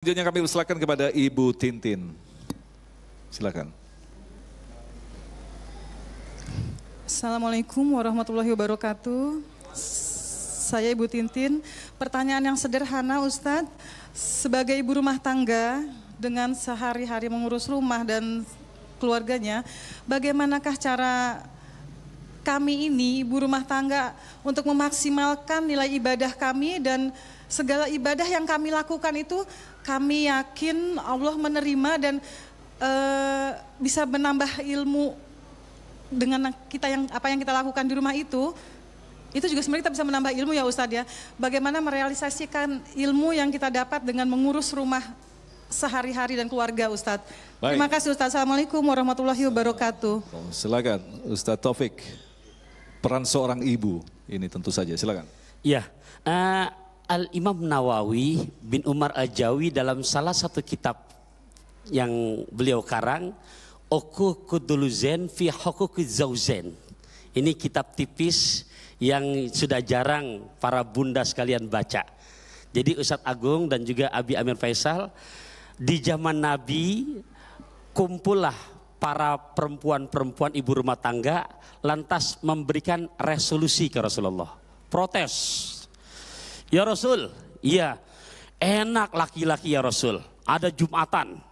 Selanjutnya kami persilakan kepada Ibu Tintin. Silakan. Assalamualaikum warahmatullahi wabarakatuh. Saya Ibu Tintin. Pertanyaan yang sederhana, Ustadz. Sebagai ibu rumah tangga dengan sehari-hari mengurus rumah dan keluarganya, bagaimanakah cara kami ini ibu rumah tangga untuk memaksimalkan nilai ibadah kami, dan segala ibadah yang kami lakukan itu kami yakin Allah menerima dan bisa menambah ilmu dengan apa yang kita lakukan di rumah itu juga sebenarnya kita bisa menambah ilmu ya Ustadz ya. Bagaimana merealisasikan ilmu yang kita dapat dengan mengurus rumah sehari-hari dan keluarga Ustadz. Baik. Terima kasih Ustadz. Assalamualaikum warahmatullahi wabarakatuh. Silakan Ustadz Taufik. Peran seorang ibu ini tentu saja. Silakan. Ya, Al-Imam Nawawi bin Umar Al-Jawi dalam salah satu kitab yang beliau karang, Uququdul Zain fi Huquqiz Zaujain. Ini kitab tipis yang sudah jarang para bunda sekalian baca. Jadi Ustadz Agung dan juga Abi Amir Faisal, di zaman Nabi kumpullah para perempuan-perempuan ibu rumah tangga lantas memberikan resolusi ke Rasulullah. Protes. Ya Rasul, iya enak laki-laki ya Rasul, ada Jumatan,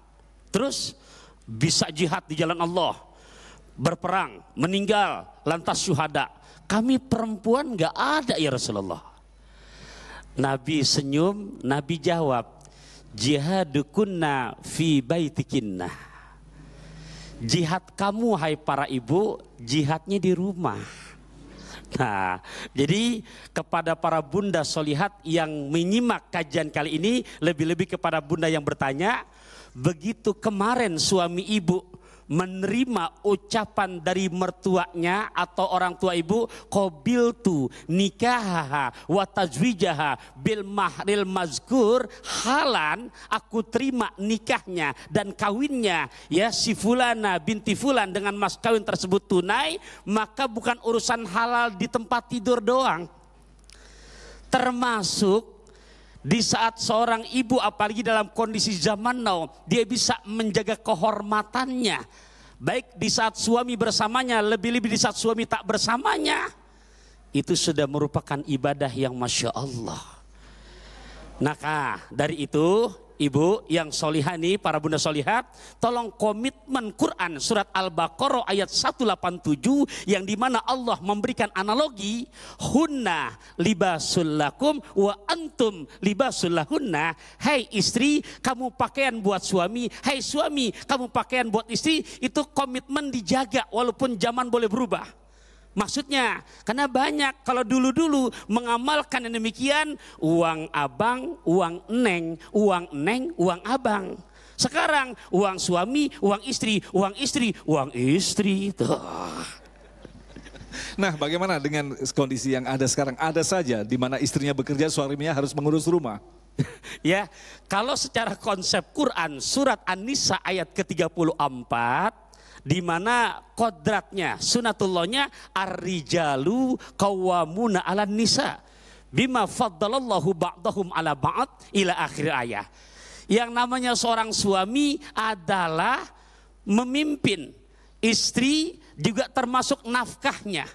terus bisa jihad di jalan Allah, berperang, meninggal, lantas syuhada. Kami perempuan gak ada ya Rasulullah. Nabi senyum, Nabi jawab, jihadukunna fi baitikinna. Jihad kamu hai para ibu, jihadnya di rumah. Nah, jadi kepada para bunda solihat yang menyimak kajian kali ini, lebih-lebih kepada bunda yang bertanya, begitu kemarin suami ibu menerima ucapan dari mertuanya atau orang tua ibu, qabiltu nikahaha wa tajwijaha bil mahril mazkur halan, aku terima nikahnya dan kawinnya ya si fulana binti fulan dengan mas kawin tersebut tunai, maka bukan urusan halal di tempat tidur doang, termasuk di saat seorang ibu apalagi dalam kondisi zaman now, dia bisa menjaga kehormatannya, baik di saat suami bersamanya, lebih-lebih di saat suami tak bersamanya. Itu sudah merupakan ibadah yang Masya Allah. Nah dari itu ibu yang solihani, para bunda solihat, tolong komitmen Quran surat Al-Baqarah ayat 187 yang dimana Allah memberikan analogi, hunna libasul lakum wa antum libasul lahunna. Hai istri, kamu pakaian buat suami, hai suami, kamu pakaian buat istri. Itu komitmen dijaga walaupun zaman boleh berubah. Maksudnya, karena banyak kalau dulu-dulu mengamalkan yang demikian, uang abang, uang neng, uang abang. Sekarang uang suami, uang istri, uang istri, uang istri. Tuh. Nah, bagaimana dengan kondisi yang ada sekarang? Ada saja di mana istrinya bekerja, suaminya harus mengurus rumah. Ya, kalau secara konsep Quran surat An-Nisa ayat ke-34, di mana kodratnya, sunatullahnya ar-rijalu qawwamuna 'alan nisa bima faddalallahu ba'dahum 'ala ba'd ila akhir ayat. Yang namanya seorang suami adalah memimpin istri, juga termasuk nafkahnya.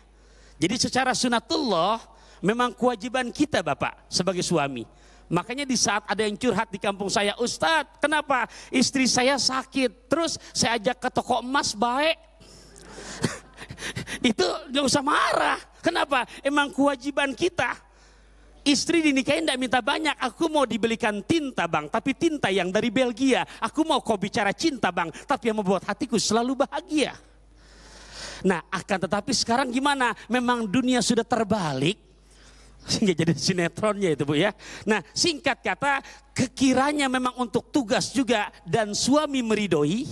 Jadi secara sunatullah memang kewajiban kita Bapak sebagai suami. Makanya di saat ada yang curhat di kampung saya, Ustadz kenapa istri saya sakit, terus saya ajak ke toko emas baik. Itu gak usah marah. Kenapa? Emang kewajiban kita. Istri dinikahin tidak minta banyak, aku mau dibelikan tinta bang, tapi tinta yang dari Belgia. Aku mau kau bicara cinta bang, tapi yang membuat hatiku selalu bahagia. Nah akan tetapi sekarang gimana? Memang dunia sudah terbalik. Sehingga jadi sinetronnya itu Bu ya. Nah singkat kata, kekiranya memang untuk tugas juga dan suami meridoi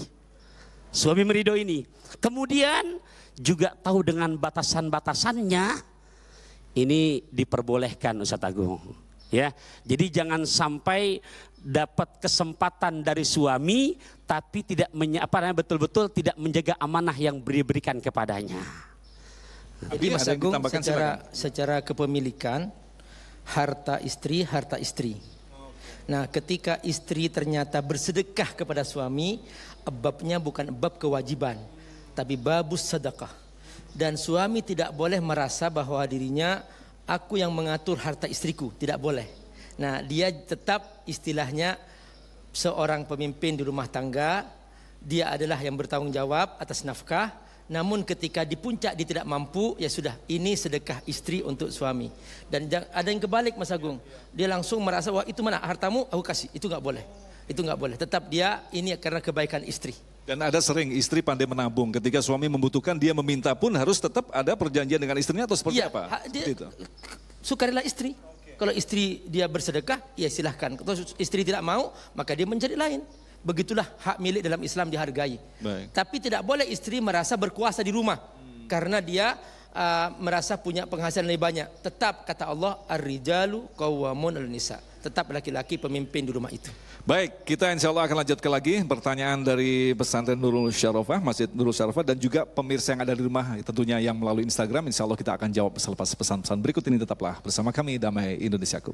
ini. Kemudian juga tahu dengan batasan-batasannya, ini diperbolehkan Ustadz Agung. Ya, jadi jangan sampai dapat kesempatan dari suami tapi tidak betul-betul tidak menjaga amanah yang diberikan kepadanya. Jadi Mas Agung, secara kepemilikan harta istri. Nah, ketika istri ternyata bersedekah kepada suami, babnya bukan bab kewajiban, tapi babus sedekah. Dan suami tidak boleh merasa bahwa dirinya aku yang mengatur harta istriku, tidak boleh. Nah, dia tetap istilahnya seorang pemimpin di rumah tangga, dia adalah yang bertanggung jawab atas nafkah. Namun ketika di puncak dia tidak mampu, ya sudah, ini sedekah istri untuk suami. Dan ada yang kebalik Mas Agung, dia langsung merasa wah itu mana hartamu aku kasih, itu nggak boleh, itu nggak boleh. Tetap dia ini karena kebaikan istri. Dan ada sering istri pandai menabung, ketika suami membutuhkan dia meminta pun harus tetap ada perjanjian dengan istrinya atau seperti apa? Sukarilah istri. Kalau istri dia bersedekah, ya silahkan. Kalau istri tidak mau, maka dia mencari lain. Begitulah hak milik dalam Islam dihargai. Baik. Tapi tidak boleh istri merasa berkuasa di rumah karena dia merasa punya penghasilan lebih banyak. Tetap kata Allah, ar-rijalu qawwamun 'alan nisa. Tetap laki-laki pemimpin di rumah itu. Baik, kita insya Allah akan lanjutkan lagi pertanyaan dari pesantren Nurul Syarafah, Masjid Nurul Syarafah, dan juga pemirsa yang ada di rumah tentunya yang melalui Instagram. Insya Allah kita akan jawab selepas pesan-pesan berikut ini. Tetaplah bersama kami, Damai Indonesiaku.